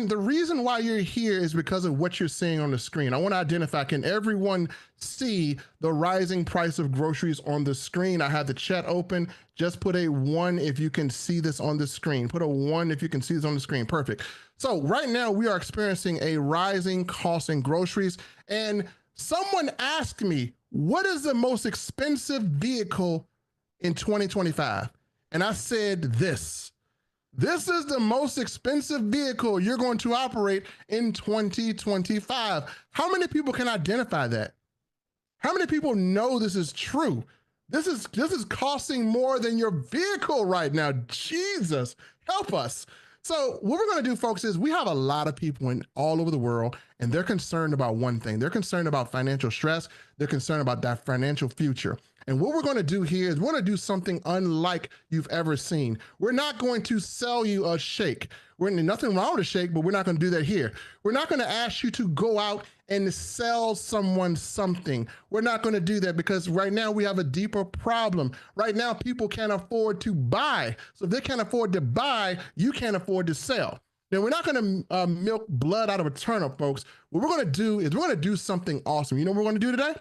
the reason why you're here is because of what you're seeing on the screen. I want to identify, can everyone see the rising price of groceries on the screen? I have the chat open. Just put a 1 if you can see this on the screen. Put a 1 if you can see this on the screen. Perfect. So right now we are experiencing a rising cost in groceries. And someone asked me, what is the most expensive vehicle in 2025? And I said this. This is the most expensive vehicle you're going to operate in 2025. How many people can identify that? How many people know this is true? This is costing more than your vehicle right now. Jesus, help us. So what we're going to do, folks, is we have a lot of people all over the world, and they're concerned about one thing. They're concerned about financial stress. They're concerned about that financial future. And what we're going to do here is we're going to do something unlike you've ever seen. We're not going to sell you a shake. Nothing wrong with a shake, but we're not going to do that here. We're not going to ask you to go out and sell someone something. We're not going to do that because right now we have a deeper problem. Right now, people can't afford to buy. So if they can't afford to buy, you can't afford to sell. Now, we're not going to milk blood out of a turnip, folks. What we're going to do is we're going to do something awesome. You know what we're going to do today?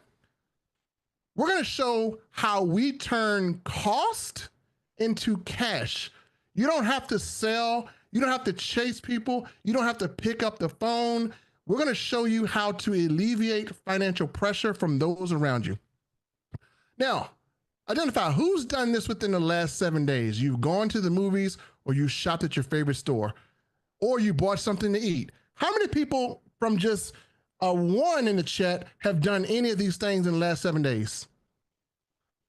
We're going to show how we turn cost into cash. You don't have to sell. You don't have to chase people. You don't have to pick up the phone. We're going to show you how to alleviate financial pressure from those around you. Now, identify who's done this within the last 7 days. You've gone to the movies, or you shopped at your favorite store, or you bought something to eat. How many people from just a 1 in the chat have done any of these things in the last 7 days?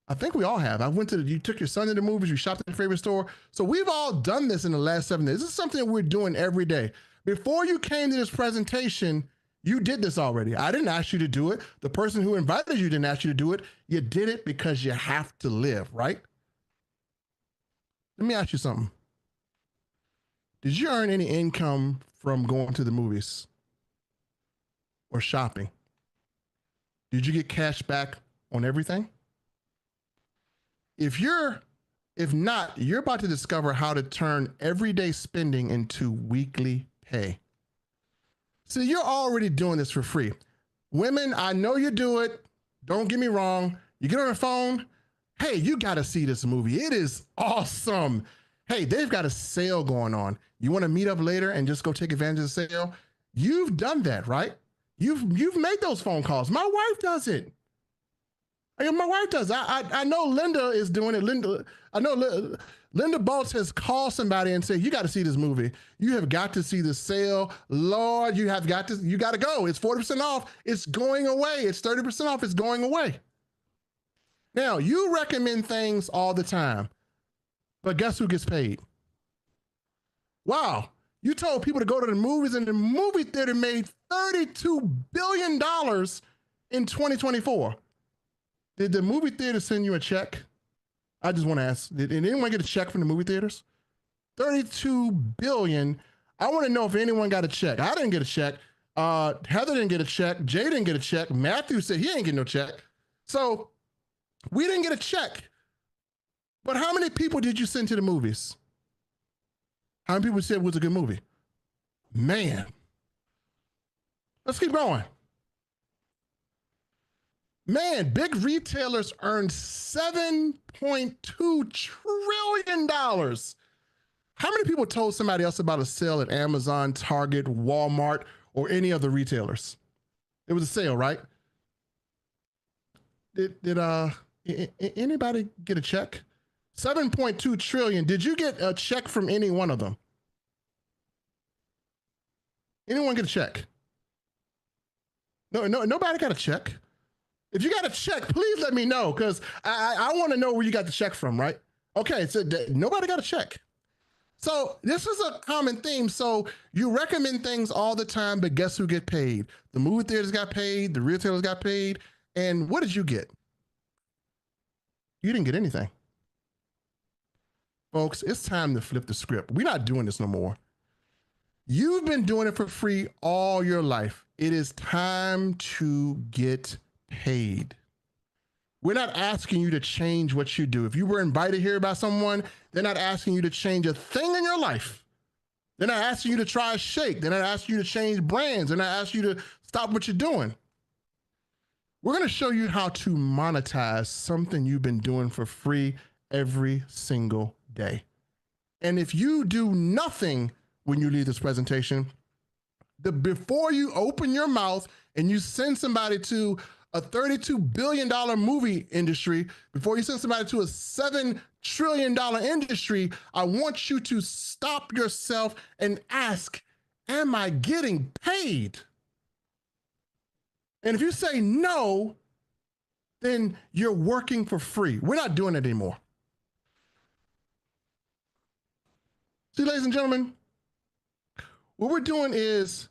I think we all have. You took your son to the movies, you shopped at your favorite store. So we've all done this in the last 7 days. This is something that we're doing every day. Before you came to this presentation, you did this already. I didn't ask you to do it. The person who invited you didn't ask you to do it. You did it because you have to live, right? Let me ask you something. Did you earn any income from going to the movies or shopping? Did you get cash back on everything? If not, you're about to discover how to turn everyday spending into weekly pay. So you're already doing this for free. Women, I know you do it. Don't get me wrong. You get on the phone. Hey, you got to see this movie. It is awesome. Hey, they've got a sale going on. You want to meet up later and just go take advantage of the sale? You've done that, right? You've made those phone calls. My wife does it. My wife does. I know Linda is doing it. I know Linda Bolts has called somebody and said, you got to see this movie. You have got to see the sale. Lord, you got to go. It's 40% off. It's going away. It's 30% off. It's going away. Now, you recommend things all the time, but guess who gets paid? Wow. You told people to go to the movies, and the movie theater made $32 billion in 2024. Did the movie theater send you a check? I just want to ask, did anyone get a check from the movie theaters? $32 billion. I want to know if anyone got a check. I didn't get a check. Heather didn't get a check. Jay didn't get a check. Matthew said he ain't getting no check. So we didn't get a check. But how many people did you send to the movies? How many people said it was a good movie? Man. Let's keep going. Man, big retailers earned $7.2 trillion. How many people told somebody else about a sale at Amazon, Target, Walmart, or any other retailers? It was a sale, right? Did anybody get a check? 7.2 trillion. Did you get a check from any one of them? Anyone get a check? No, nobody got a check. If you got a check, please let me know, because I want to know where you got the check from, right? Okay, so nobody got a check. So this is a common theme. So you recommend things all the time, but guess who get paid? The movie theaters got paid, the retailers got paid, and what did you get? You didn't get anything. Folks, it's time to flip the script. We're not doing this no more. You've been doing it for free all your life. It is time to get paid. We're not asking you to change what you do. If you were invited here by someone, they're not asking you to change a thing in your life. They're not asking you to try a shake. They're not asking you to change brands. They're not asking you to stop what you're doing. We're going to show you how to monetize something you've been doing for free every single day. And if you do nothing when you leave this presentation, before you open your mouth and you send somebody to a $32 billion movie industry, before you send somebody to a $7 trillion industry, I want you to stop yourself and ask, am I getting paid? And if you say no, then you're working for free. We're not doing it anymore. See, ladies and gentlemen, what we're doing is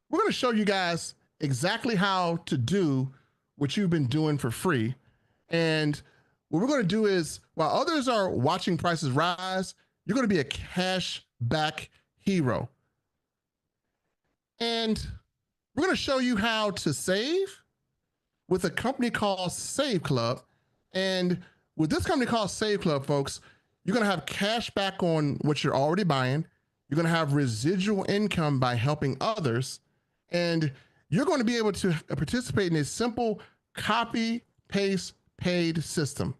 we're going to show you guys exactly how to do what you've been doing for free. And what we're going to do is, while others are watching prices rise, you're going to be a cash back hero. And we're going to show you how to save with a company called Save Club. And with this company called Save Club, folks, you're going to have cash back on what you're already buying. You're going to have residual income by helping others. And you're going to be able to participate in a simple copy, paste, paid system.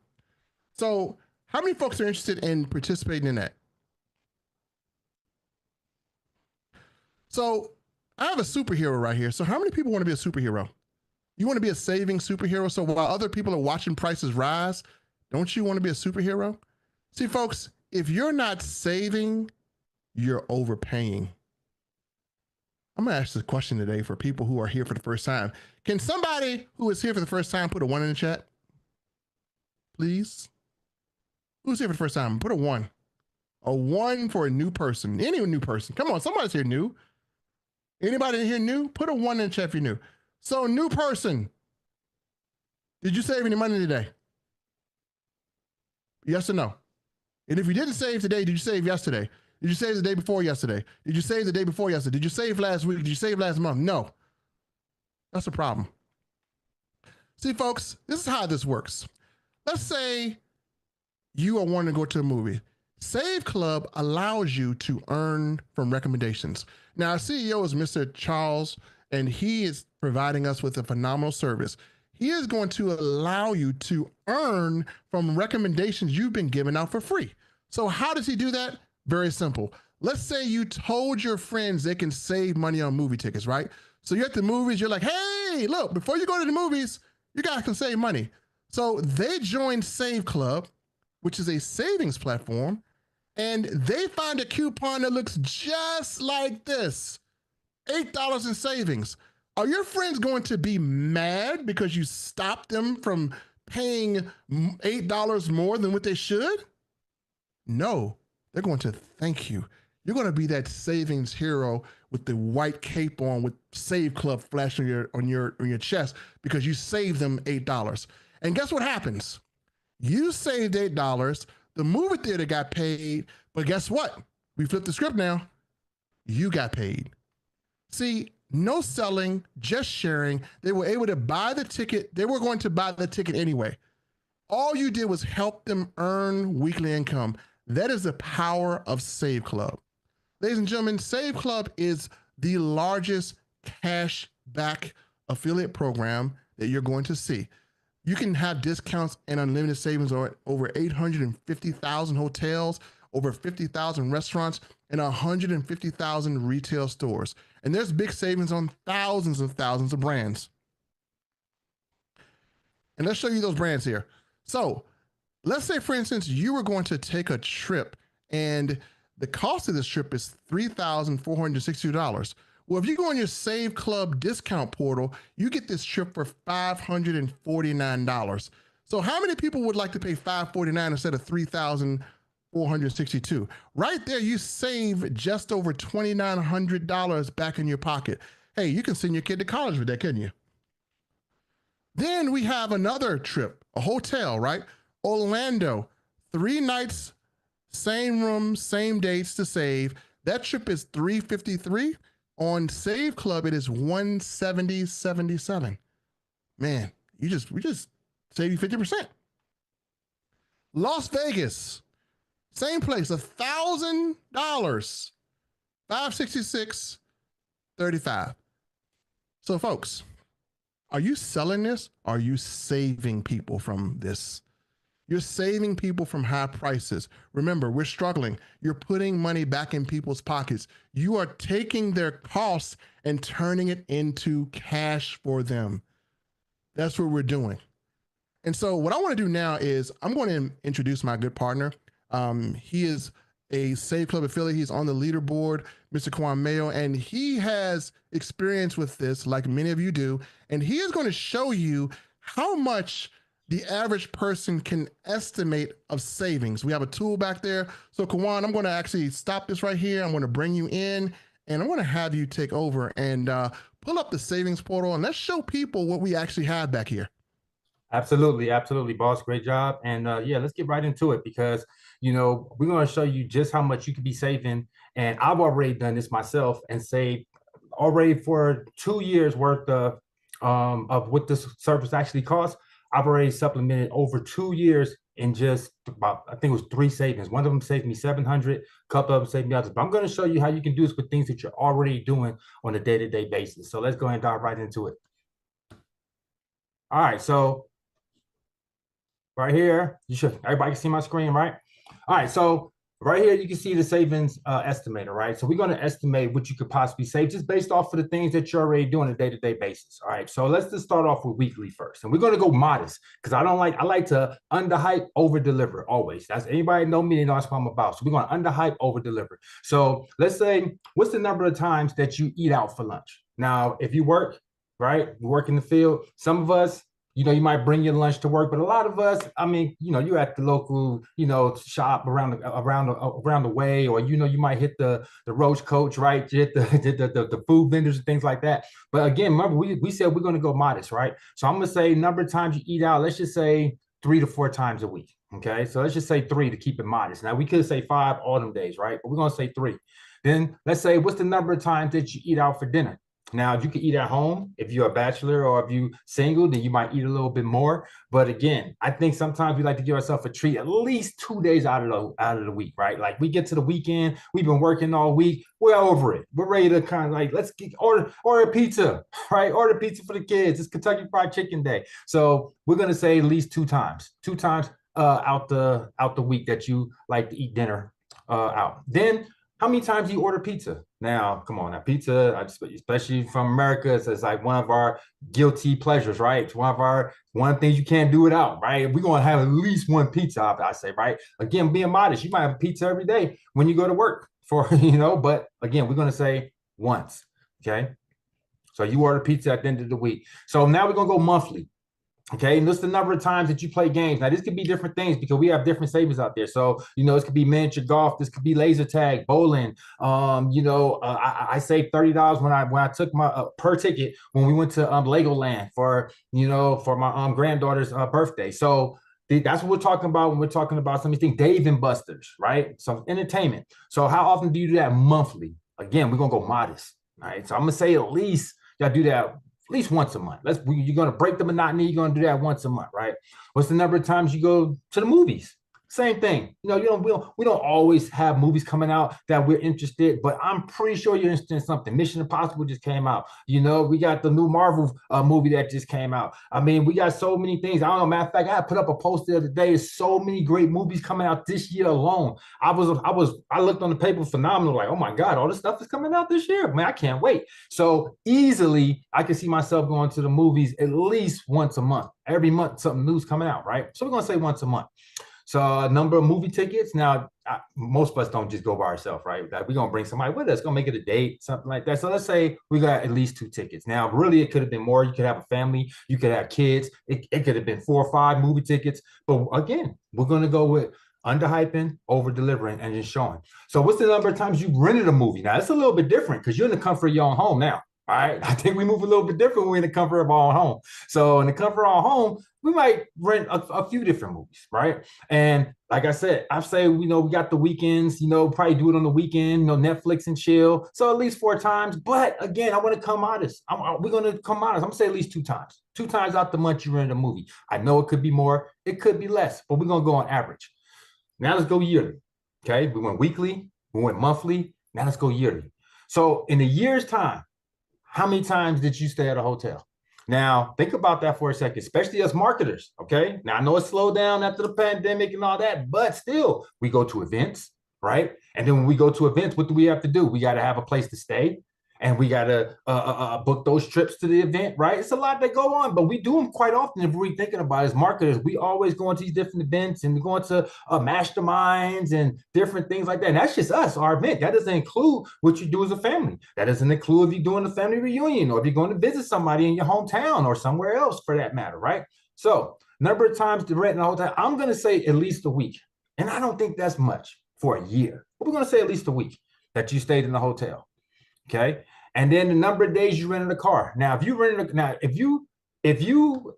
So how many folks are interested in participating in that? So I have a superhero right here. So how many people want to be a superhero? You want to be a saving superhero? So while other people are watching prices rise, don't you want to be a superhero? See, folks, if you're not saving, you're overpaying. I'm going to ask this question today for people who are here for the first time. Can somebody who is here for the first time put a 1 in the chat? Please? Who's here for the first time? Put a 1. A 1 for a new person. Any new person. Come on, somebody's here new. Anybody in here new? Put a 1 in the chat if you're new. So, new person, did you save any money today? Yes or no? And if you didn't save today, did you save yesterday? Did you save the day before yesterday? Did you save the day before yesterday? Did you save last week? Did you save last month? No. That's a problem. See, folks, this is how this works. Let's say you are wanting to go to a movie. Save Club allows you to earn from recommendations. Now, our CEO is Mr. Charles, and he is providing us with a phenomenal service. He is going to allow you to earn from recommendations you've been given out for free. So how does he do that? Very simple. Let's say you told your friends they can save money on movie tickets, right? So you're at the movies, you're like, hey, look, before you go to the movies, you guys can save money. So they joined Save Club, which is a savings platform, and they find a coupon that looks just like this, $8 in savings. Are your friends going to be mad because you stopped them from paying $8 more than what they should? No, they're going to thank you. You're going to be that savings hero with the white cape on with Save Club flashing on your chest because you saved them $8. And guess what happens? You saved $8. The movie theater got paid, but guess what? We flipped the script now. You got paid. See, no selling, just sharing. They were able to buy the ticket. They were going to buy the ticket anyway. All you did was help them earn weekly income. That is the power of Save Club. Ladies and gentlemen, Save Club is the largest cash back affiliate program that you're going to see. You can have discounts and unlimited savings on over 850,000 hotels, over 50,000 restaurants, and 150,000 retail stores. And there's big savings on thousands and thousands of brands. And let's show you those brands here. So let's say, for instance, you were going to take a trip and the cost of this trip is $3,462. Well, if you go on your Save Club discount portal, you get this trip for $549. So how many people would like to pay $549 instead of $3,462? Right there, you save just over $2,900 back in your pocket. Hey, you can send your kid to college with that, couldn't you? Then we have another trip, a hotel, right? Orlando, 3 nights, same room, same dates to save. That trip is $353. On Save Club, it is $170.77. Man, we just save you 50%. Las Vegas, same place, $1,000. 566.35. So, folks, are you selling this? Are you saving people from this? You're saving people from high prices. Remember, we're struggling. You're putting money back in people's pockets. You are taking their costs and turning it into cash for them. That's what we're doing. And so, what I want to do now is I'm going to introduce my good partner. He is a Save Club affiliate. He's on the leaderboard, Mr. Kwan Mayo, and he has experience with this, like many of you do. And he is going to show you how much the average person can estimate of savings. We have a tool back there. So, Kwan, I'm going to actually stop this right here. I'm going to bring you in, and I'm going to have you take over and pull up the savings portal, and let's show people what we actually have back here. Absolutely, absolutely, boss. Great job. And yeah, let's get right into it because we're going to show you just how much you could be saving. And I've already done this myself and saved already for 2 years worth of what this service actually costs. I've already supplemented over 2 years in just about, I think it was 3 savings. One of them saved me 700, a couple of them saved me others. But I'm going to show you how you can do this with things that you're already doing on a day-to-day basis. So let's go ahead and dive right into it. All right, so right here, everybody can see my screen, right? All right, so right here, you can see the savings estimator, right? So we're going to estimate what you could possibly save just based off of the things that you're already doing on a day-to-day basis. All right, so let's just start off with weekly first. And we're going to go modest because I like to underhype, over-deliver always. That's anybody know me, they know that's what I'm about. So we're going to underhype, over-deliver. So let's say, what's the number of times that you eat out for lunch? Now, if you work, right, you work in the field, some of us, you might bring your lunch to work, but a lot of us, I mean, you're at the local, shop around the way, or you might hit the roach coach, right? You hit the food vendors and things like that. But again, remember, we said we're going to go modest, right? So I'm going to say number of times you eat out. Let's just say 3 to 4 times a week. Okay, so let's just say 3 to keep it modest. Now we could say 5 all them days, right? But we're going to say 3. Then let's say what's the number of times that you eat out for dinner? Now, you can eat at home. If you're a bachelor or if you're single, then you might eat a little bit more. But again, I think sometimes we like to give ourselves a treat at least 2 days out of the week, right? Like we get to the weekend, we've been working all week, we're over it. We're ready to kind of like, let's order a pizza, right? Order pizza for the kids. It's Kentucky Fried Chicken Day. So we're gonna say at least 2 times, out the week that you like to eat dinner out. Then how many times do you order pizza? Now, come on, now pizza, especially from America, it's like one of our guilty pleasures, right? It's one of the things you can't do without, right? We're gonna have at least one pizza, I say, right? Again, being modest, you might have a pizza every day when you go to work for, but again, we're gonna say once, okay? So you order pizza at the end of the week. So now we're gonna go monthly. Okay, and this is the number of times that you play games. Now, this could be different things because we have different savings out there. So, this could be miniature golf. This could be laser tag, bowling. I saved $30 when I took my per ticket when we went to Legoland for my granddaughter's birthday. So that's what we're talking about when we're talking about some of these things. Dave and Buster's, right? Some entertainment. So how often do you do that monthly? Again, we're gonna go modest. All right. So I'm gonna say at least y'all do that at least once a month. You're going to break the monotony. You're going to do that once a month, right? What's the number of times you go to the movies? Same thing. We don't always have movies coming out that we're interested, but I'm pretty sure you're interested in something. Mission Impossible just came out. We got the new Marvel movie that just came out. I mean, we got so many things. I don't know. Matter of fact, I put up a post the other day. There's so many great movies coming out this year alone. I looked on the paper, phenomenal. Like, oh my God, all this stuff is coming out this year. Man, I can't wait. So easily, I can see myself going to the movies at least once a month. Every month, something new's coming out, right? So we're gonna say once a month. So a number of movie tickets. Now, most of us don't just go by ourselves, right? We're going to bring somebody with us, going to make it a date, something like that. So let's say we got at least 2 tickets. Now, really, it could have been more. You could have a family. You could have kids. It could have been 4 or 5 movie tickets. But again, we're going to go with underhyping, over-delivering, and just showing. So what's the number of times you rented a movie? Now, it's a little bit different because you're in the comfort of your own home now. All right. I think we move a little bit different when we're in the comfort of our own home. So in the comfort of our home, we might rent a few different movies, right? And like I said, I say, we got the weekends, probably do it on the weekend, Netflix and chill. So at least 4 times. But again, I want to come modest. We're going to come modest. I'm going to say at least 2 times. 2 times out the month you rent a movie. I know it could be more. It could be less, but we're going to go on average. Now let's go yearly. Okay. We went weekly. We went monthly. Now let's go yearly. So in a year's time, how many times did you stay at a hotel? Now, think about that for a second, especially as marketers, okay? Now, I know it slowed down after the pandemic and all that, but still, we go to events, right? And then when we go to events, what do we have to do? We got to have a place to stay, and we got to book those trips to the event, right? It's a lot that go on, but we do them quite often. If we're thinking about it as marketers, we always go into these different events, and we go into masterminds and different things like that. And that's just us, our event. That doesn't include what you do as a family. That doesn't include if you're doing a family reunion, or if you're going to visit somebody in your hometown or somewhere else for that matter, right? So number of times to rent in a hotel, I'm going to say at least a week. And I don't think that's much for a year. But we're going to say at least a week that you stayed in the hotel. Okay. And then the number of days you rented a car. Now, if you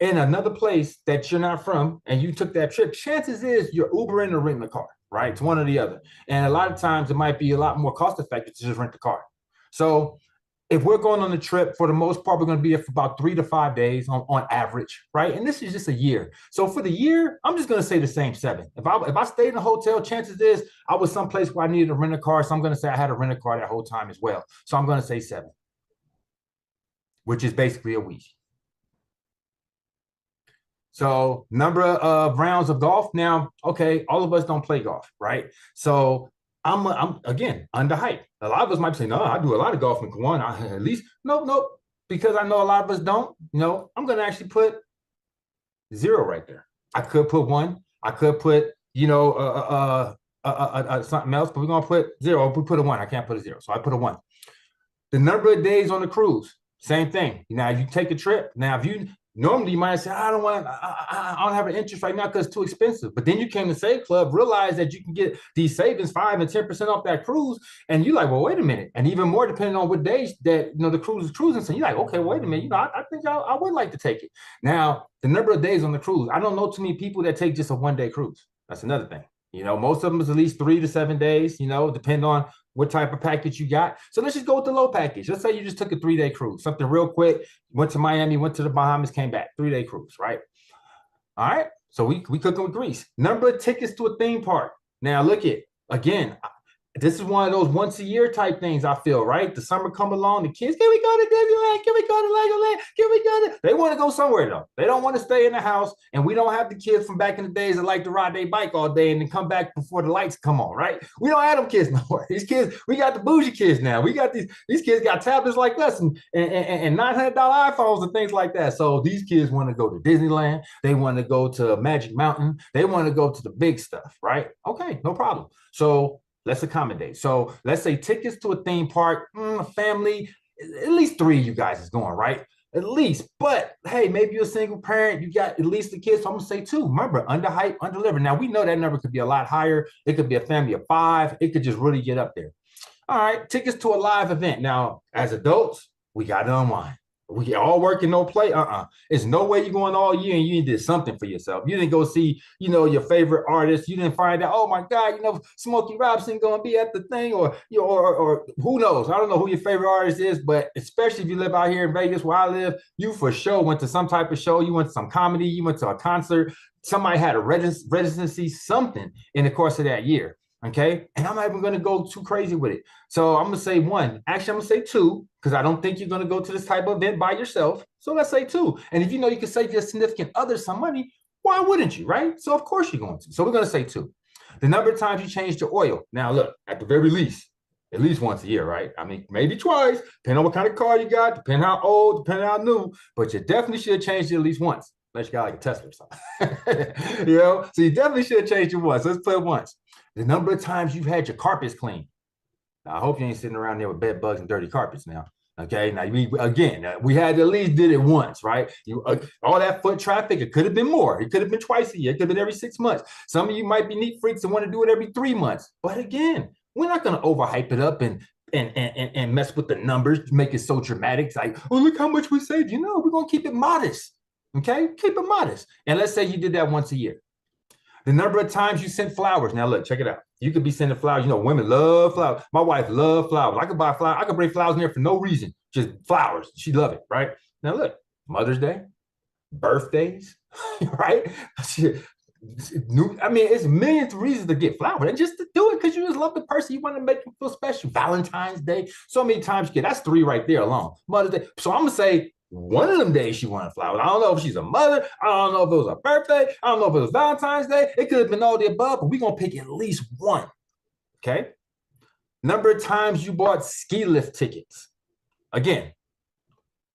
in another place that you're not from and you took that trip, chances is you're Ubering or renting a car, right? It's one or the other. And a lot of times it might be a lot more cost effective to just rent the car. So if we're going on a trip, for the most part, we're going to be there for about 3 to 5 days on average, right? And this is just a year. So for the year, I'm just going to say the same 7. If I stayed in a hotel, chances is I was someplace where I needed to rent a car. So I'm going to say I had a rent a car that whole time as well. So I'm going to say 7, which is basically a week. So number of rounds of golf. Now, okay, all of us don't play golf, right? So I'm again underhyped. A lot of us might say, no, I do a lot of golf in Kawan. At least, nope. Because I know a lot of us don't, I'm going to actually put 0 right there. I could put 1. I could put, something else, but we're going to put 0. We put a 1. I can't put a 0. So I put a 1. The number of days on the cruise, same thing. Now, you take a trip. Now, if you normally you might say, I don't have an interest right now because it's too expensive. But then you came to Save Club, realize that you can get these savings 5 and 10% off that cruise. And you're like, well, wait a minute. And even more depending on what days that, the cruise is cruising. So you're like, okay, wait a minute. I think I would like to take it. Now, the number of days on the cruise, I don't know too many people that take just a 1-day cruise. That's another thing. Most of them is at least 3 to 7 days, depend on what type of package you got. So let's just go with the low package. Let's say you just took a 3-day cruise, something real quick, went to Miami, went to the Bahamas, came back, 3-day cruise, right? All right. So we cooking with grease. Number of tickets to a theme park. Now look at, again, this is one of those once a year type things, I feel, right? The summer come along, the kids, can we go to Disneyland? Can we go to Legoland? Can we go to? They want to go somewhere, though. They don't want to stay in the house. And we don't have the kids from back in the days that like to ride their bike all day and then come back before the lights come on, right? We don't have them kids no more. These kids, we got the bougie kids now. We got these kids got tablets like us and $900 iPhones and things like that. So these kids want to go to Disneyland. They want to go to Magic Mountain. They want to go to the big stuff, right? Okay, no problem. So let's accommodate. So let's say tickets to a theme park, family, at least 3 of you guys is going, right? At least. But hey, maybe you're a single parent, you got at least the kids. So I'm gonna say 2. Remember, underhype, underdeliver. Now we know that number could be a lot higher. It could be a family of 5. It could just really get up there. All right, tickets to a live event. Now, as adults, we got to unwind. We all work and no play. There's no way you're going all year and you did something for yourself. You didn't go see, your favorite artist. You didn't find out, oh my God, Smokey Robinson going to be at the thing, or who knows? I don't know who your favorite artist is, but especially if you live out here in Vegas where I live, you for sure went to some type of show. You went to some comedy. You went to a concert. Somebody had a residency, something in the course of that year. Okay. And I'm not even going to go too crazy with it. So I'm going to say 1. Actually, I'm going to say 2, because I don't think you're going to go to this type of event by yourself. So let's say 2. And if you can save your significant other some money, why wouldn't you? Right. So of course you're going to. So we're going to say 2. The number of times you change your oil. Now, look, at the very least, at least once a year, right? I mean, maybe twice, depending on what kind of car you got, depending how old, depending how new, but you definitely should change it at least once. Unless you got like a Tesla or something. So you definitely should change it once. Let's put it once. The number of times you've had your carpets cleaned. Now, I hope you ain't sitting around there with bed bugs and dirty carpets now. Okay. Now, we had at least did it once, right? All that foot traffic, it could have been more. It could have been twice a year. It could have been every 6 months. Some of you might be neat freaks and want to do it every 3 months. But again, we're not going to overhype it up and mess with the numbers to make it so dramatic. It's like, oh, look how much we saved. We're going to keep it modest. Okay. Keep it modest. And let's say you did that once a year. The number of times you sent flowers. Now, look, check it out. You could be sending flowers. Women love flowers. My wife loves flowers. I could buy flowers. I could bring flowers in there for no reason. Just flowers. She love it, right? Now, look, Mother's Day, birthdays, right? I mean, it's millions of reasons to get flowers, and just to do it because you just love the person. You want to make them feel special. Valentine's Day, so many times you get that's three right there alone. Mother's Day. So I'm gonna say one of them days she wanted flowers. I don't know if she's a mother. I don't know if it was a birthday. I don't know if it was Valentine's Day. It could have been all the above, but we're gonna pick at least one. Okay. Number of times you bought ski lift tickets. Again,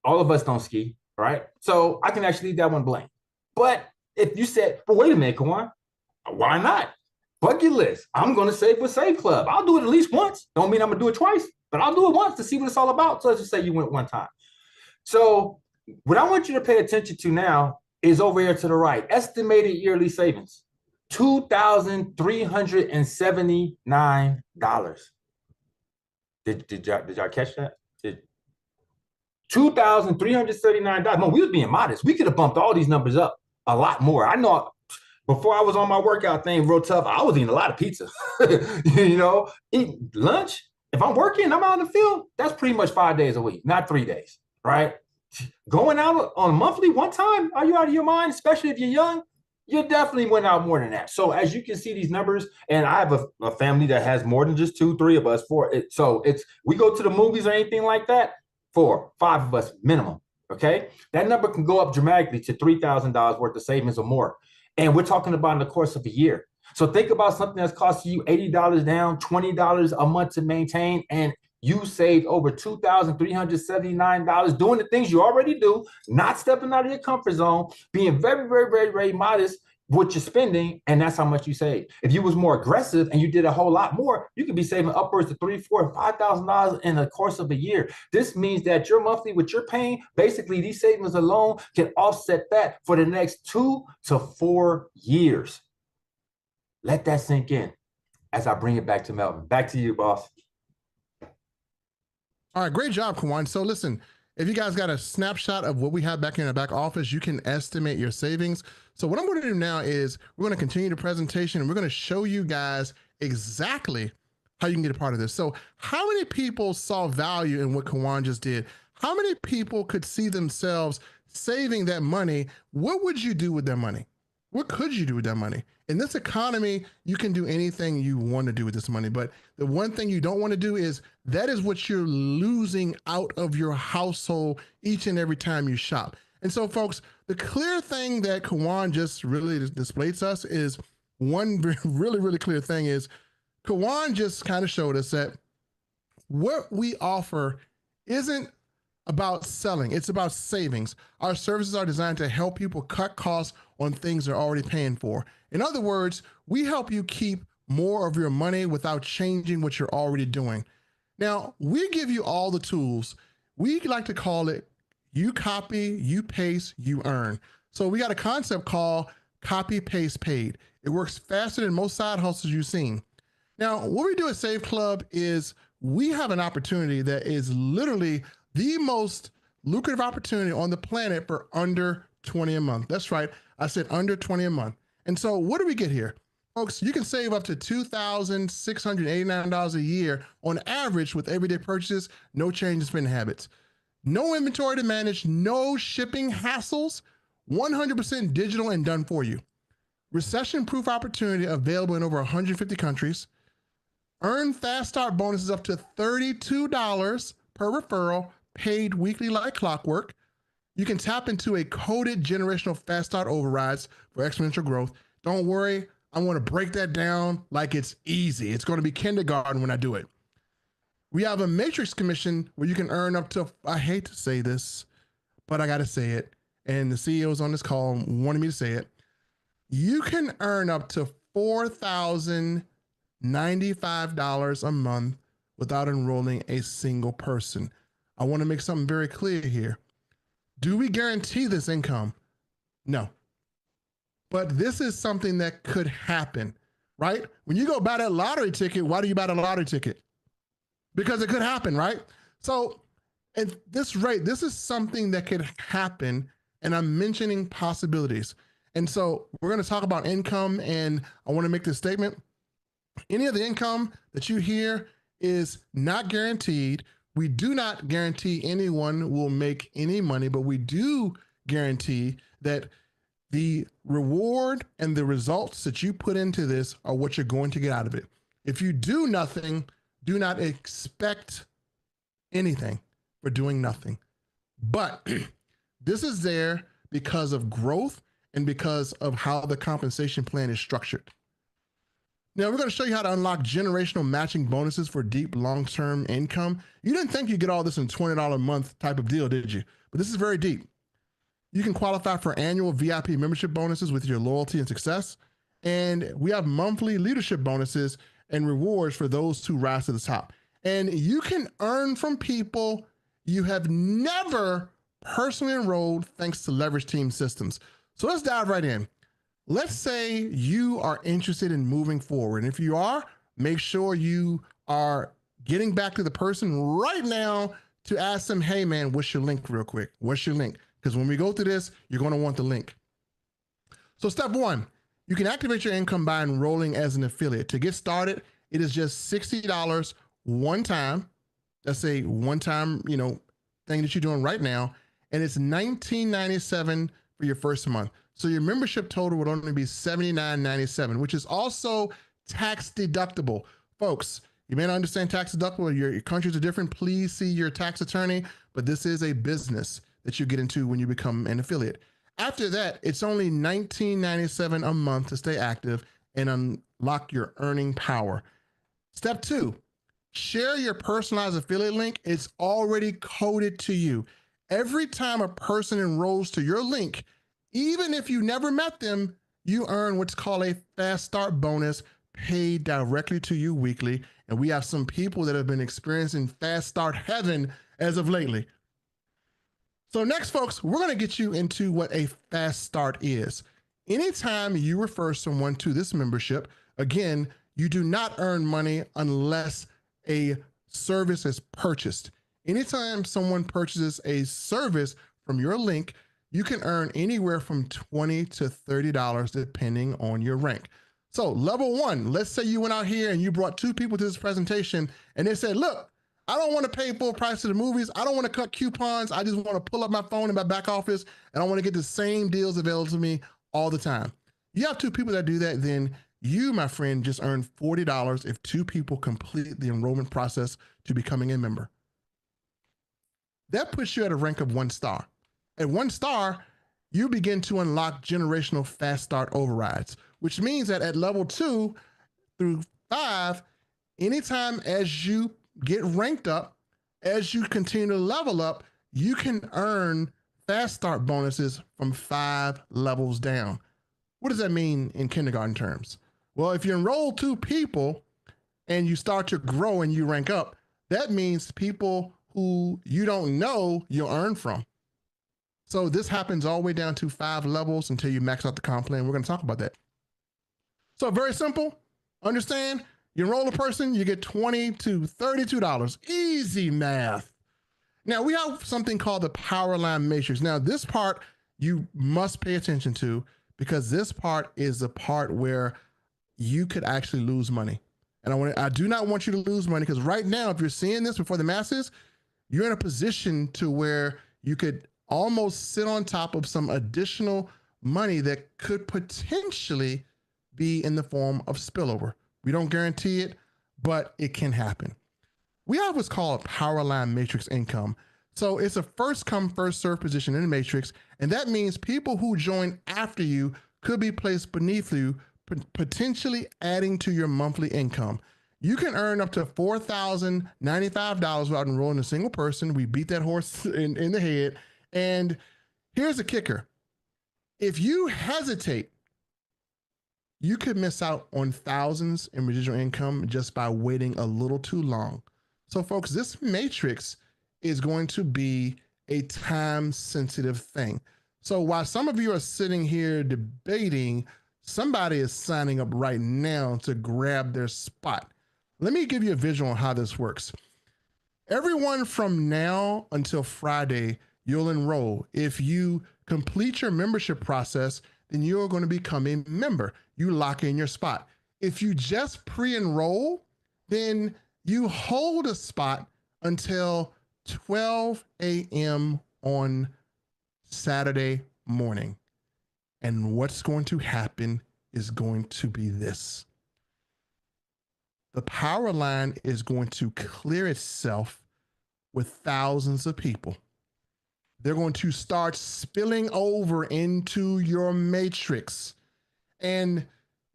all of us don't ski, right? So I can actually leave that one blank. But if you said, but wait a minute, Kawan, why not? Bucket list. I'm going to save with Save Club. I'll do it at least once. Don't mean I'm going to do it twice, but I'll do it once to see what it's all about. So let's just say you went one time. So what I want you to pay attention to now is over here to the right. Estimated yearly savings, $2,379. Did y'all catch that? $2,379. No, we was being modest. We could have bumped all these numbers up a lot more. I know before I was on my workout thing real tough, I was eating a lot of pizza. Eat lunch. If I'm working, I'm out in the field, that's pretty much 5 days a week, not 3 days, right? Going out on a monthly one time, are you out of your mind? Especially if you're young, you definitely went out more than that. So as you can see these numbers, and I have a family that has more than just 2, 3 of us, 4. So we go to the movies or anything like that, 4, 5 of us minimum. Okay, that number can go up dramatically to $3,000 worth of savings or more. And we're talking about in the course of a year. So think about something that's costing you $80 down, $20 a month to maintain, and you saved over $2,379 doing the things you already do, not stepping out of your comfort zone, being very, very, very, very modest what you're spending, and that's how much you save. If you was more aggressive and you did a whole lot more, you could be saving upwards of $3,000, $4,000, $5,000 in the course of a year. This means that your monthly, what you're paying, basically these savings alone can offset that for the next 2 to 4 years. Let that sink in as I bring it back to Melvin. Back to you, boss. All right, great job, Kawan. So listen, if you guys got a snapshot of what we have back in the back office, you can estimate your savings. So what I'm going to do now is we're going to continue the presentation and we're going to show you guys exactly how you can get a part of this. So how many people saw value in what Kawan just did? How many people could see themselves saving that money? What would you do with that money? What could you do with that money? In this economy, you can do anything you want to do with this money. But the one thing you don't want to do is that is what you're losing out of your household each and every time you shop. And so, folks, the clear thing that Kawan just really displayed to us is one really, really clear thing is Kawan just kind of showed us that what we offer isn't about selling. It's about savings. Our services are designed to help people cut costs on things they're already paying for. In other words, we help you keep more of your money without changing what you're already doing. Now, we give you all the tools. We like to call it you copy, you paste, you earn. So we got a concept called copy, paste, paid. It works faster than most side hustles you've seen. Now, what we do at Save Club is we have an opportunity that is literally the most lucrative opportunity on the planet for under 20 a month. That's right. I said under 20 a month. And so what do we get here? Folks, you can save up to $2,689 a year on average with everyday purchases, no change in spending habits. No inventory to manage, no shipping hassles, 100% digital and done for you. Recession-proof opportunity available in over 150 countries. Earn fast start bonuses up to $32 per referral, paid weekly like clockwork. You can tap into a coded generational fast start overrides for exponential growth. Don't worry, I'm going to break that down like it's easy. It's going to be kindergarten when I do it. We have a matrix commission where you can earn up to, I hate to say this, but I got to say it. And the CEOs on this call wanted me to say it. You can earn up to $4,095 a month without enrolling a single person. I want to make something very clear here. Do we guarantee this income? No. But this is something that could happen, right? When you go buy that lottery ticket, why do you buy the lottery ticket? Because it could happen, right? So at this rate, this is something that could happen, and I'm mentioning possibilities. And so we're going to talk about income, and I want to make this statement. Any of the income that you hear is not guaranteed. We do not guarantee anyone will make any money, but we do guarantee that The reward and the results that you put into this are what you're going to get out of it. If you do nothing, do not expect anything for doing nothing. But this is there because of growth and because of how the compensation plan is structured. Now, we're going to show you how to unlock generational matching bonuses for deep long-term income. You didn't think you'd get all this in $20 a month type of deal, did you? But this is very deep. You can qualify for annual VIP membership bonuses with your loyalty and success. And we have monthly leadership bonuses and rewards for those who rise to the top. And you can earn from people you have never personally enrolled thanks to leverage team systems. So let's dive right in. Let's say you are interested in moving forward. And if you are, make sure you are getting back to the person right now to ask them, hey man, what's your link real quick? What's your link? Because when we go through this, you're going to want the link. So step one, you can activate your income by enrolling as an affiliate. To get started, it is just $60 one time. That's a one-time, thing that you're doing right now. And it's $19.97 for your first month. So your membership total would only be $79.97, which is also tax deductible. Folks, you may not understand tax deductible. Your countries are different. Please see your tax attorney, but this is a business that you get into when you become an affiliate. After that, it's only $19.97 a month to stay active and unlock your earning power. Step two, share your personalized affiliate link. It's already coded to you. Every time a person enrolls to your link, even if you never met them, you earn what's called a fast start bonus paid directly to you weekly. And we have some people that have been experiencing fast start heaven as of lately. So next, folks, we're going to get you into what a fast start is. Anytime you refer someone to this membership, again, you do not earn money unless a service is purchased. Anytime someone purchases a service from your link, you can earn anywhere from $20 to $30 depending on your rank. So level one, let's say you went out here and you brought two people to this presentation and they said, look, I don't want to pay full price to the movies. I don't want to cut coupons. I just want to pull up my phone in my back office and I want to get the same deals available to me all the time. You have two people that do that, then you, my friend, just earned $40 if two people complete the enrollment process to becoming a member. That puts you at a rank of 1 star. At 1 star, you begin to unlock generational fast start overrides, which means that at level 2 through 5, anytime as you get ranked up, as you continue to level up, you can earn fast start bonuses from 5 levels down. What does that mean in kindergarten terms? Well, if you enroll 2 people and you start to grow and you rank up, that means people who you don't know you'll earn from. So this happens all the way down to 5 levels until you max out the comp plan. We're going to talk about that. So very simple. Understand? You enroll a person, you get $20 to $32. Easy math. Now we have something called the power line matrix. Now this part you must pay attention to because this part is the part where you could actually lose money. And I do not want you to lose money because right now, if you're seeing this before the masses, you're in a position to where you could almost sit on top of some additional money that could potentially be in the form of spillover. We don't guarantee it, but it can happen. We have what's called power line matrix income. So it's a first come, first serve position in the matrix. And that means people who join after you could be placed beneath you, potentially adding to your monthly income. You can earn up to $4,095 without enrolling a single person. We beat that horse in the head. And here's the kicker. If you hesitate, you could miss out on thousands in residual income just by waiting a little too long. So folks, this matrix is going to be a time-sensitive thing. So while some of you are sitting here debating, somebody is signing up right now to grab their spot. Let me give you a visual on how this works. Everyone from now until Friday, you'll enroll. If you complete your membership process, then you're going to become a member. You lock in your spot. If you just pre-enroll, then you hold a spot until 12 a.m. on Saturday morning. And what's going to happen is going to be this. The power line is going to clear itself with thousands of people. They're going to start spilling over into your matrix. And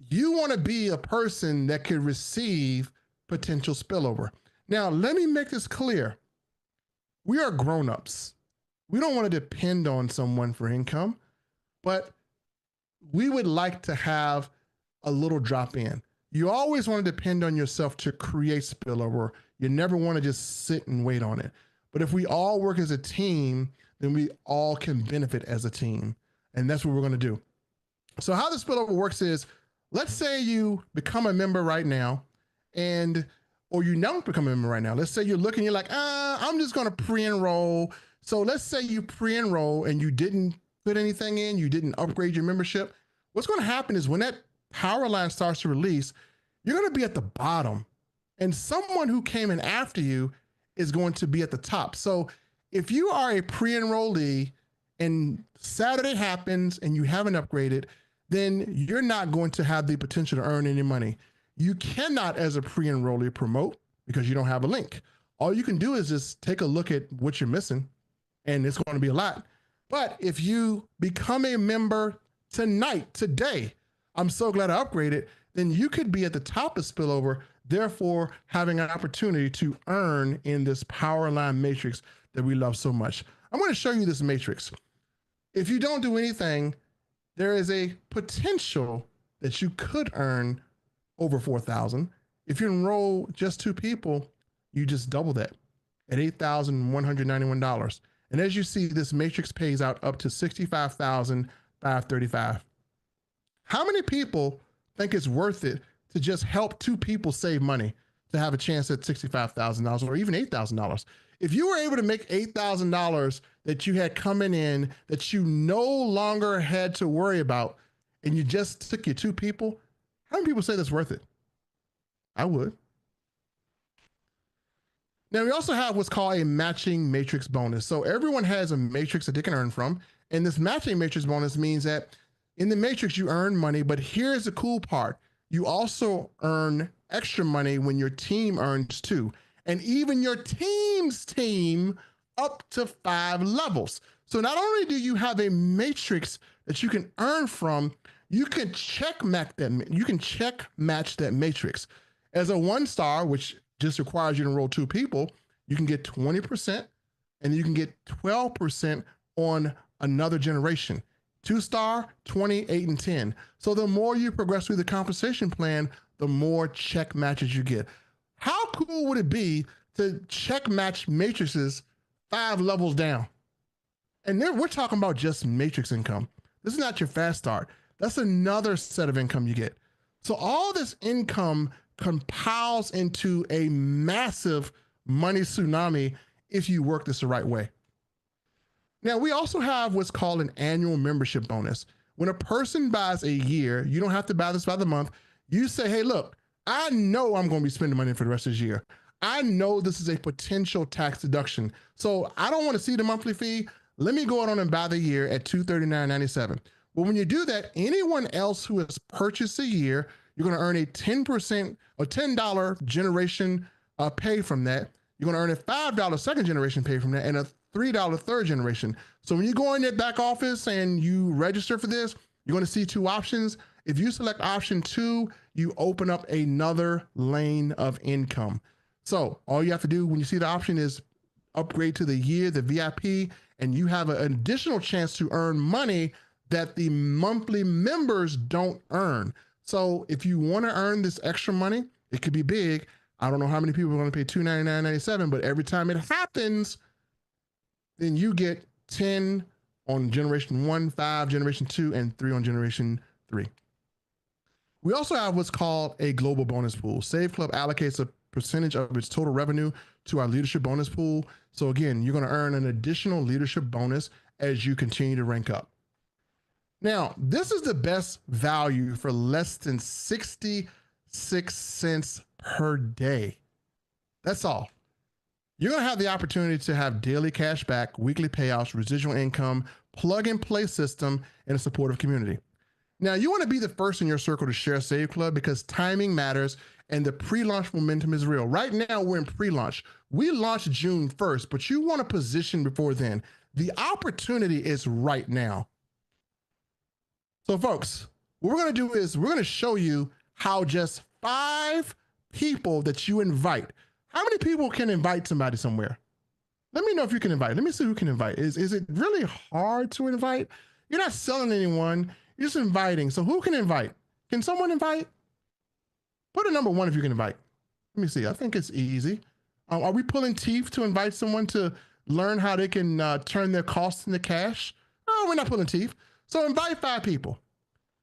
you want to be a person that could receive potential spillover. Now, let me make this clear. We are grown-ups. We don't want to depend on someone for income, but we would like to have a little drop in. You always want to depend on yourself to create spillover. You never want to just sit and wait on it. But if we all work as a team, then we all can benefit as a team. And that's what we're going to do. So how the spillover works is, let's say you become a member right now, or you don't become a member right now. Let's say you're looking, you're like, I'm just going to pre-enroll. So let's say you pre-enroll and you didn't put anything in, you didn't upgrade your membership. What's going to happen is when that power line starts to release, you're going to be at the bottom, and someone who came in after you is going to be at the top. So if you are a pre-enrollee and Saturday happens and you haven't upgraded, then you're not going to have the potential to earn any money. You cannot, as a pre-enrollee, promote because you don't have a link. All you can do is just take a look at what you're missing, and it's going to be a lot. But if you become a member tonight, today, I'm so glad I upgraded, then you could be at the top of spillover, therefore having an opportunity to earn in this power line matrix that we love so much. I'm going to show you this matrix. If you don't do anything, there is a potential that you could earn over 4,000. If you enroll just 2 people, you just double that at $8,191. And as you see, this matrix pays out up to $65,535. How many people think it's worth it to just help 2 people save money to have a chance at $65,000 or even $8,000? If you were able to make $8,000 that you had coming in that you no longer had to worry about, and you just took your 2 people, how many people say that's worth it? I would. Now, we also have what's called a matching matrix bonus. So everyone has a matrix that they can earn from. And this matching matrix bonus means that in the matrix, you earn money, but here's the cool part. You also earn extra money when your team earns too. And even your team's team up to 5 levels. So not only do you have a matrix that you can earn from, you can check match that matrix. As a 1-star, which just requires you to enroll 2 people, you can get 20%, and you can get 12% on another generation. 2-star, 20, 8, and 10. So the more you progress through the compensation plan, the more check matches you get. How cool would it be to check match matrices 5 levels down? And then we're talking about just matrix income. This is not your fast start. That's another set of income you get. So all this income compiles into a massive money tsunami if you work this the right way. Now, we also have what's called an annual membership bonus. When a person buys a year, you don't have to buy this by the month. You say, hey, look, I know I'm going to be spending money for the rest of this year. I know this is a potential tax deduction. So I don't want to see the monthly fee. Let me go on and buy the year at $239.97. Well, when you do that, anyone else who has purchased a year, you're going to earn a 10% or $10 generation pay from that. You're going to earn a $5 second generation pay from that, and a $3 third generation. So when you go in your back office and you register for this, you're going to see 2 options. If you select option 2, you open up another lane of income. So all you have to do when you see the option is upgrade to the year, the VIP, and you have an additional chance to earn money that the monthly members don't earn. So if you want to earn this extra money, it could be big. I don't know how many people are going to pay $299.97, but every time it happens, then you get 10 on generation 1, 5 generation 2, and 3 on generation 3. We also have what's called a global bonus pool. Save Club allocates a percentage of its total revenue to our leadership bonus pool. So again, you're going to earn an additional leadership bonus as you continue to rank up. Now, this is the best value for less than 66 cents per day. That's all. You're going to have the opportunity to have daily cash back, weekly payouts, residual income, plug and play system, and a supportive community. Now, you want to be the first in your circle to share Save Club because timing matters and the pre-launch momentum is real. Right now, we're in pre-launch. We launched June 1st, but you want to position before then. The opportunity is right now. So, folks, what we're going to do is we're going to show you how just 5 people that you invite. How many people can invite somebody somewhere? Let me know if you can invite. Let me see who can invite. Is it really hard to invite? You're not selling anyone. You're just inviting. So who can invite? Can someone invite? Put a number 1 if you can invite. Let me see. I think it's easy. Are we pulling teeth to invite someone to learn how they can turn their costs into cash? Oh, we're not pulling teeth. So invite 5 people.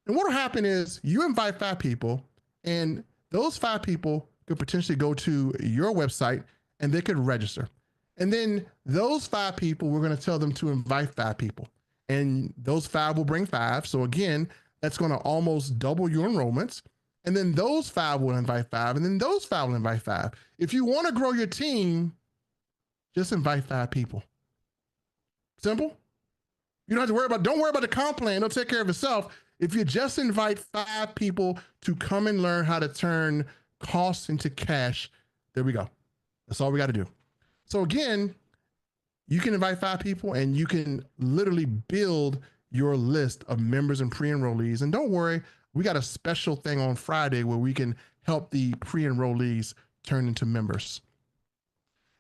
And what will happen is you invite 5 people, and those 5 people could potentially go to your website and they could register. And then those 5 people, we're going to tell them to invite 5 people. And those 5 will bring 5. So again, that's going to almost double your enrollments. And then those 5 will invite 5. And then those 5 will invite 5. If you want to grow your team, just invite 5 people. Simple. You don't have to worry about, don't worry about the comp plan. It'll take care of itself. If you just invite 5 people to come and learn how to turn costs into cash, there we go. That's all we got to do. So again, you can invite 5 people and you can literally build your list of members and pre-enrollees. And don't worry, we got a special thing on Friday where we can help the pre-enrollees turn into members.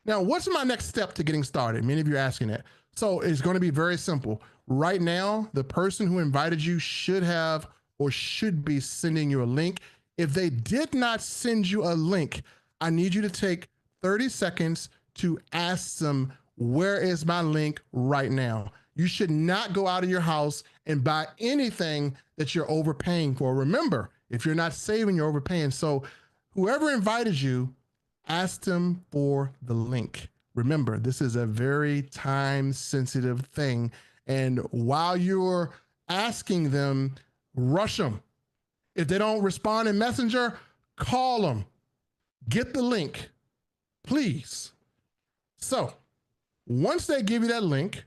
Now, what's my next step to getting started? Many of you are asking that. So it's going to be very simple. Right now, the person who invited you should have or should be sending you a link. If they did not send you a link, I need you to take 30 seconds to ask them, where is my link right now? You should not go out of your house and buy anything that you're overpaying for. Remember, if you're not saving, you're overpaying. So whoever invited you, ask them for the link. Remember, this is a very time-sensitive thing. And while you're asking them, rush them. If they don't respond in Messenger, call them. Get the link, please. So once they give you that link,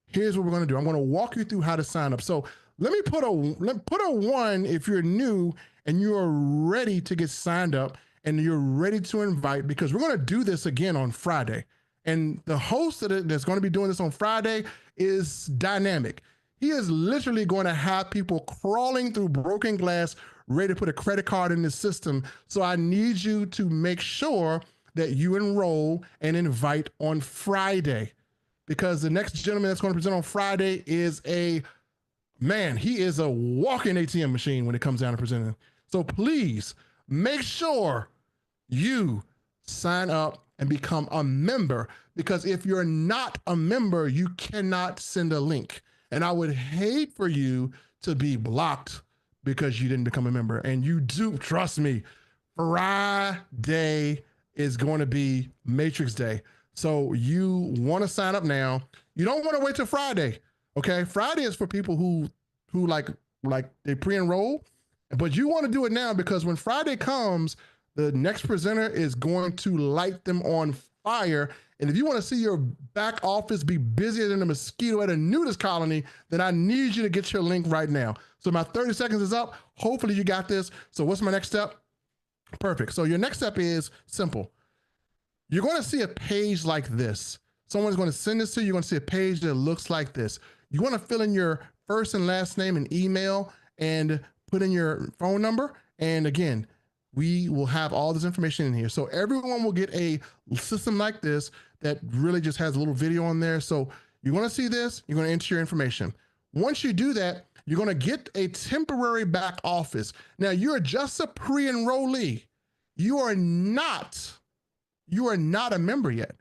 here's what we're going to do. I'm going to walk you through how to sign up. So let me put a 1 if you're new and you are ready to get signed up and you're ready to invite, because we're going to do this again on Friday. And the host that's going to be doing this on Friday is dynamic. He is literally going to have people crawling through broken glass, ready to put a credit card in the system. So I need you to make sure that you enroll and invite on Friday, because the next gentleman that's going to present on Friday is he is a walking ATM machine when it comes down to presenting. So please make sure you sign up and become a member, because if you're not a member, you cannot send a link. And I would hate for you to be blocked because you didn't become a member. And you do, trust me, Friday is going to be Matrix Day. So you want to sign up now. You don't want to wait till Friday. Okay. Friday is for people who like they pre-enroll, but you want to do it now, because when Friday comes, the next presenter is going to light them on fire. And if you want to see your back office be busier than a mosquito at a nudist colony, then I need you to get your link right now. So my 30 seconds is up. Hopefully you got this. So what's my next step? Perfect. So your next step is simple. You're going to see a page like this. Someone's going to send this to you. You're going to see a page that looks like this. You want to fill in your first and last name and email and put in your phone number. And again, we will have all this information in here. So everyone will get a system like this that really just has a little video on there. So you want to see this, you're going to enter your information. Once you do that, you're going to get a temporary back office. Now you're just a pre-enrollee. You are not a member yet,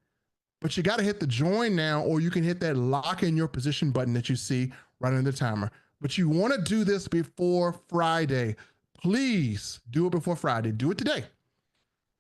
but you got to hit the join now, or you can hit that lock in your position button that you see right under the timer. But you want to do this before Friday. Please do it before Friday. Do it today.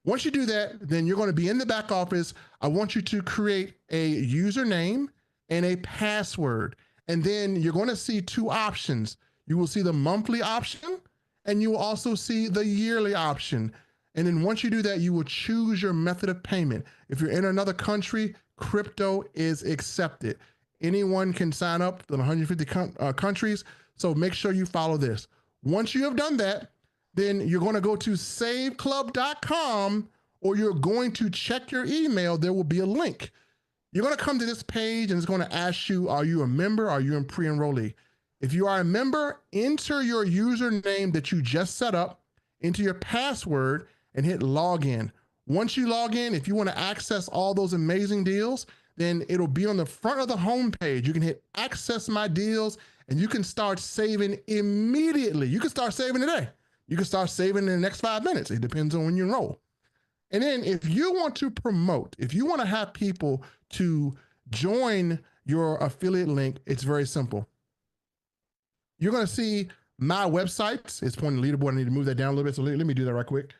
Once you do that, then you're going to be in the back office. I want you to create a username and a password. And then you're going to see 2 options. You will see the monthly option and you will also see the yearly option. And then once you do that, you will choose your method of payment. If you're in another country, crypto is accepted. Anyone can sign up in 150 countries. So make sure you follow this. Once you have done that, then you're going to go to saveclub.com, or you're going to check your email. There will be a link. You're going to come to this page and it's going to ask you, are you a member? Are you a pre-enrollee? If you are a member, enter your username that you just set up into your password and hit login. Once you log in, if you want to access all those amazing deals, then it'll be on the front of the home page. You can hit access my deals and you can start saving immediately. You can start saving today. You can start saving in the next 5 minutes. It depends on when you enroll. And then if you want to promote, if you want to have people to join your affiliate link, it's very simple. You're going to see my websites. It's pointing to the leaderboard. I need to move that down a little bit. So let me do that right quick.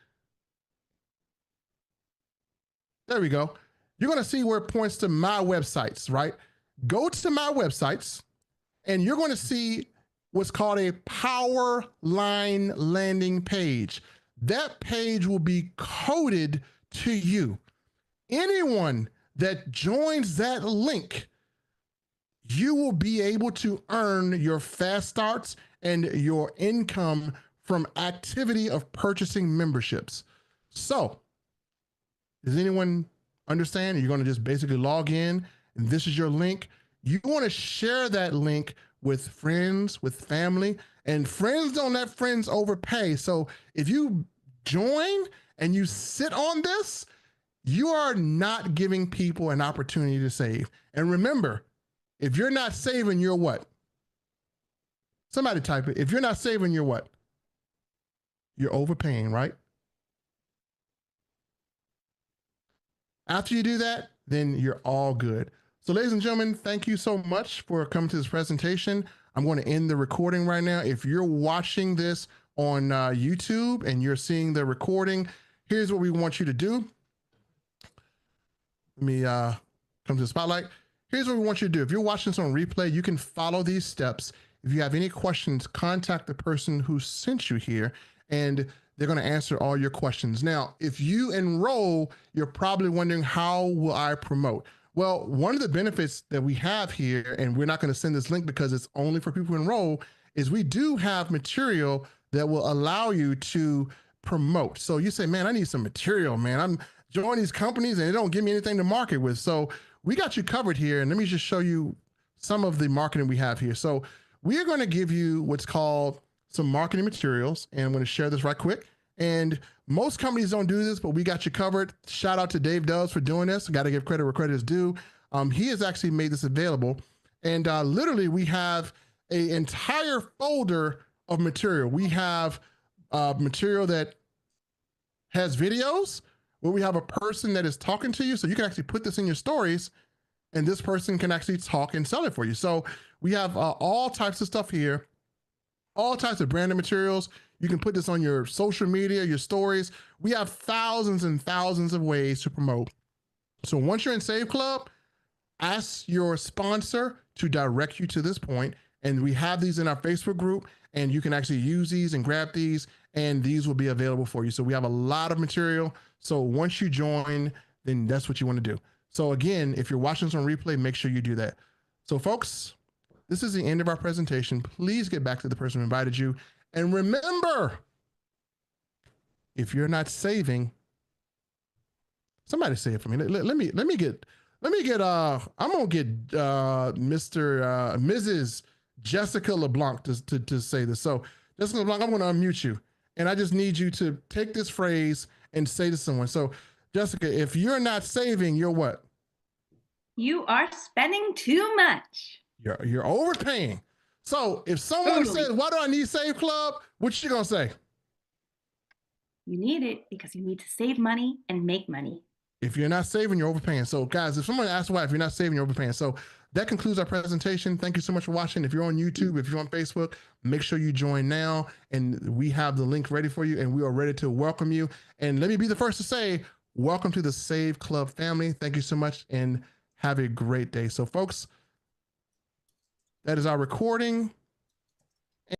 There we go. You're going to see where it points to my websites, right? Go to my websites and you're going to see what's called a power line landing page. That page will be coded to you. Anyone that joins that link, you will be able to earn your fast starts and your income from activity of purchasing memberships. So, does anyone understand? You're going to just basically log in, and this is your link. You want to share that link with friends, with family, and friends don't let friends overpay. So if you join and you sit on this, you are not giving people an opportunity to save. And remember, if you're not saving, you're what? Somebody type it. If you're not saving, you're what? You're overpaying, right? After you do that, then you're all good. So ladies and gentlemen, thank you so much for coming to this presentation. I'm going to end the recording right now. If you're watching this on YouTube and you're seeing the recording, here's what we want you to do. Let me come to the spotlight. Here's what we want you to do. If you're watching this on replay, you can follow these steps. If you have any questions, contact the person who sent you here, and they're going to answer all your questions. Now, if you enroll, you're probably wondering, how will I promote? Well, one of the benefits that we have here, and we're not going to send this link because it's only for people who enroll, is we do have material that will allow you to promote. So you say, man, I need some material, man. I'm joining these companies and they don't give me anything to market with. So we got you covered here. And let me just show you some of the marketing we have here. So we are going to give you what's called some marketing materials. And I'm going to share this right quick. And most companies don't do this, but we got you covered. Shout out to Dave Dubs for doing this. Got to give credit where credit is due. He has actually made this available. And literally we have an entire folder of material. We have material that has videos where we have a person that is talking to you. So you can actually put this in your stories and this person can actually talk and sell it for you. So we have all types of stuff here, all types of branded materials. You can put this on your social media, your stories. We have thousands and thousands of ways to promote. So once you're in Save Club, ask your sponsor to direct you to this point. And we have these in our Facebook group, and you can actually use these and grab these, and these will be available for you. So we have a lot of material. So once you join, then that's what you want to do. So again, if you're watching this on replay, make sure you do that. So folks, this is the end of our presentation. Please get back to the person who invited you. And remember, if you're not saving, somebody say it for me. Let me get, I'm going to get Mrs. Jessica LeBlanc to say this. So Jessica LeBlanc, I'm going to unmute you. And I just need you to take this phrase and say to someone. So Jessica, if you're not saving, you're what? You are spending too much. You're overpaying. So if someone says, why do I need Save Club? What you gonna say? You need it because you need to save money and make money. If you're not saving, you're overpaying. So guys, if someone asks why, if you're not saving, you're overpaying. So that concludes our presentation. Thank you so much for watching. If you're on YouTube, if you're on Facebook, make sure you join now. And we have the link ready for you and we are ready to welcome you. And let me be the first to say, welcome to the Save Club family. Thank you so much and have a great day. So folks, that is our recording.